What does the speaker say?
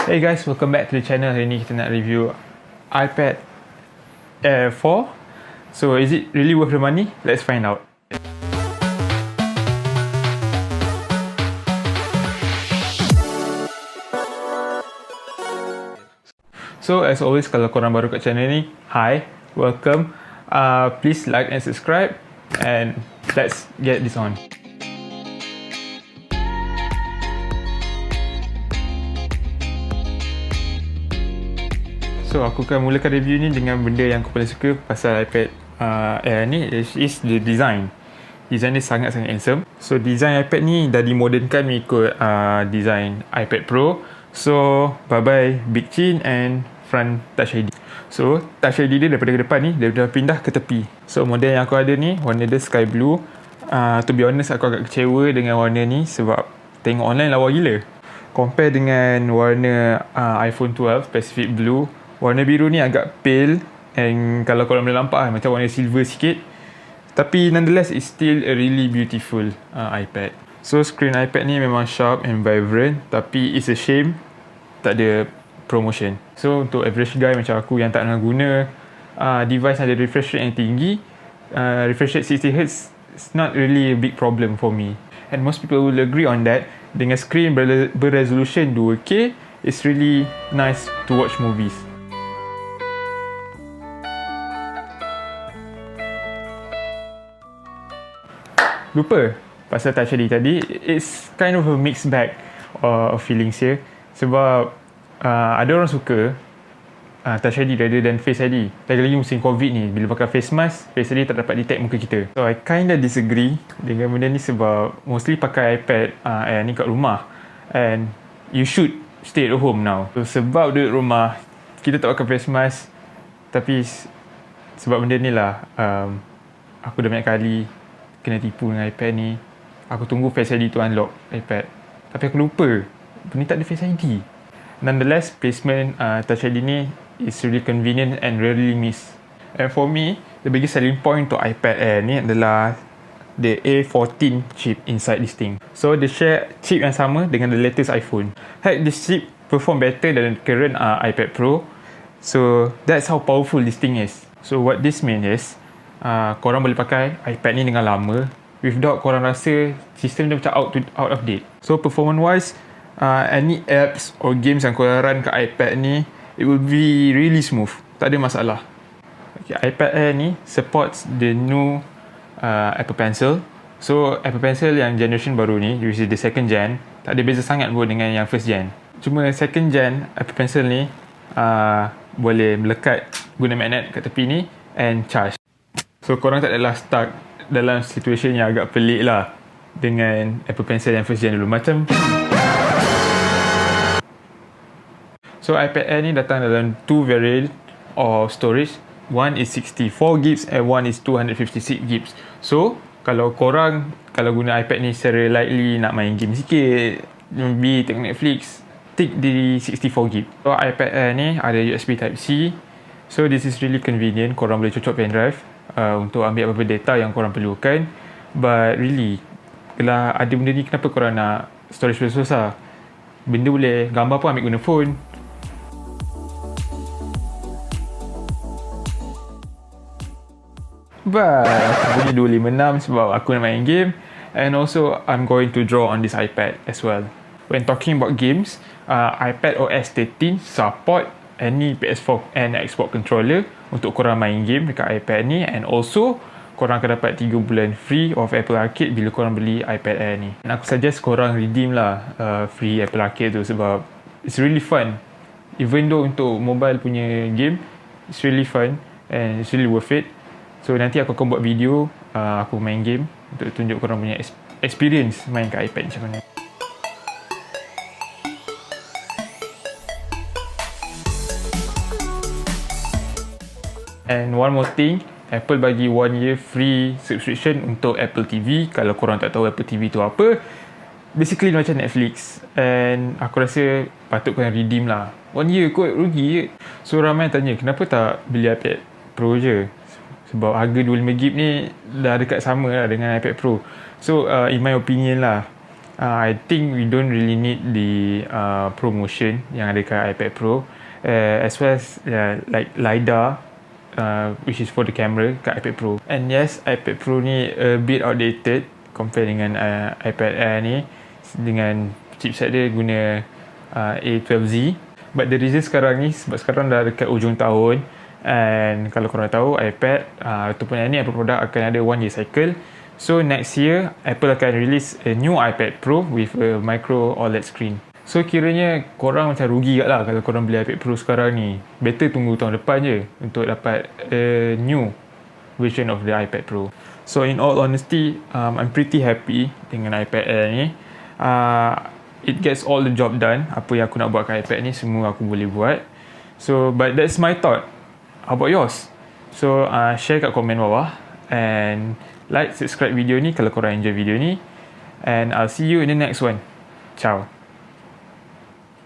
Hey guys, welcome back to the channel. Hari ni kita nak review iPad Air 4. So is it really worth the money? Let's find out. So as always, kalau korang baru kat channel ni, hi, welcome. Please like and subscribe, and let's get this on. So aku akan mulakan review ni dengan benda yang aku paling suka pasal iPad Air ni is the design. Design dia sangat-sangat handsome. So design iPad ni dah dimodernkan mengikut design iPad Pro. So bye bye big chin and front Touch ID. So Touch ID dia daripada ke depan ni dia dah pindah ke tepi. So model yang aku ada ni warna dia sky blue. To be honest, aku agak kecewa dengan warna ni sebab tengok online lawa gila. Compare dengan warna iPhone 12 Pacific Blue, warna biru ni agak pale, and kalau korang boleh nampak macam warna silver sikit. Tapi nonetheless, it's still a really beautiful iPad. So screen iPad ni memang sharp and vibrant, tapi it's a shame tak ada promotion. So untuk average guy macam aku yang tak nak guna device ada refresh rate yang tinggi, refresh rate 60Hz is not really a big problem for me. And most people will agree on that. Dengan screen berresolution 2K, it's really nice to watch movies. Lupa pasal Touch ID tadi, it's kind of a mixed bag of feelings here. Sebab ada orang suka Touch ID rather than Face ID. Lagi-lagi musim COVID ni, bila pakai face mask, Face ID tak dapat detect muka kita. So I kinda disagree dengan benda ni sebab mostly pakai iPad Air ni kat rumah, and you should stay at home now. So sebab duduk rumah, kita tak pakai face mask. Tapi sebab benda ni lah, aku dah banyak kali kena tipu dengan iPad ni. Aku tunggu Face ID tu unlock iPad, tapi aku lupa benda tak ada Face ID. Nonetheless, placement Touch ID ni is really convenient and rarely missed. And for me, the biggest selling point to iPad Air ni adalah the A14 chip inside this thing. So they share chip yang sama dengan the latest iPhone. Heck, this chip perform better than current iPad Pro. So that's how powerful this thing is. So what this means is, korang boleh pakai iPad ni dengan lama without korang rasa sistem dia macam out of date. So performance wise, any apps or games yang korang run kat iPad ni, it will be really smooth, tak ada masalah. Okay, iPad Air ni supports the new Apple Pencil. So Apple Pencil yang generation baru ni, which is the second gen, tak ada beza sangat pun dengan yang first gen. Cuma second gen Apple Pencil ni boleh melekat guna magnet kat tepi ni and charge. So korang tak adalah stuck dalam situasi yang agak pelik lah dengan Apple Pencil yang first gen dulu. Macam so iPad Air ni datang dalam two variant of storage. One is 64GB and one is 256GB. So kalau korang guna iPad ni secara lightly, nak main game sikit, maybe tengok Netflix, tick di 64GB. So iPad Air ni ada USB Type-C. So this is really convenient. Korang boleh cocok pendrive untuk ambil apa-apa data yang korang perlukan. But really, kalau ada benda ni, kenapa korang nak storage besar? Benda boleh gambar pun ambil guna phone. But aku punya 256 sebab aku nak main game, and also I'm going to draw on this iPad as well. When talking about games, iPad OS 13 support any PS4 and Xbox controller untuk korang main game dekat iPad ni, and also korang akan dapat 3 bulan free of Apple Arcade bila korang beli iPad Air ni. And aku suggest korang redeem lah free Apple Arcade tu sebab it's really fun. Even though untuk mobile punya game, it's really fun and it's really worth it. So nanti aku akan buat video aku main game untuk tunjuk korang punya experience main kat iPad macam mana. And one more thing, Apple bagi 1 year free subscription untuk Apple TV. Kalau korang tak tahu Apple TV tu apa, basically macam Netflix. And aku rasa patut korang redeem lah. 1 year kot, rugi je. So ramai tanya, kenapa tak beli iPad Pro je? Sebab harga 25GB ni dah dekat sama lah dengan iPad Pro. So in my opinion lah, I think we don't really need the promotion yang ada kat iPad Pro, as well as like LiDAR, which is for the camera kat iPad Pro. And yes, iPad Pro ni a bit outdated compare dengan iPad Air ni, dengan chipset dia guna A12Z. But the reason sekarang ni sebab sekarang dah dekat ujung tahun, and kalau korang tahu iPad ataupun ni Apple product akan ada 1 year cycle. So next year Apple akan release a new iPad Pro with a micro OLED screen. So kiranya korang macam rugi kat lah kalau korang beli iPad Pro sekarang ni. Better tunggu tahun depan je untuk dapat a new version of the iPad Pro. So in all honesty, I'm pretty happy dengan iPad Air ni. It gets all the job done. Apa yang aku nak buat kat iPad ni semua aku boleh buat. So but that's my thought. How about yours? So share kat komen bawah, and like, subscribe video ni kalau korang enjoy video ni, and I'll see you in the next one. Ciao.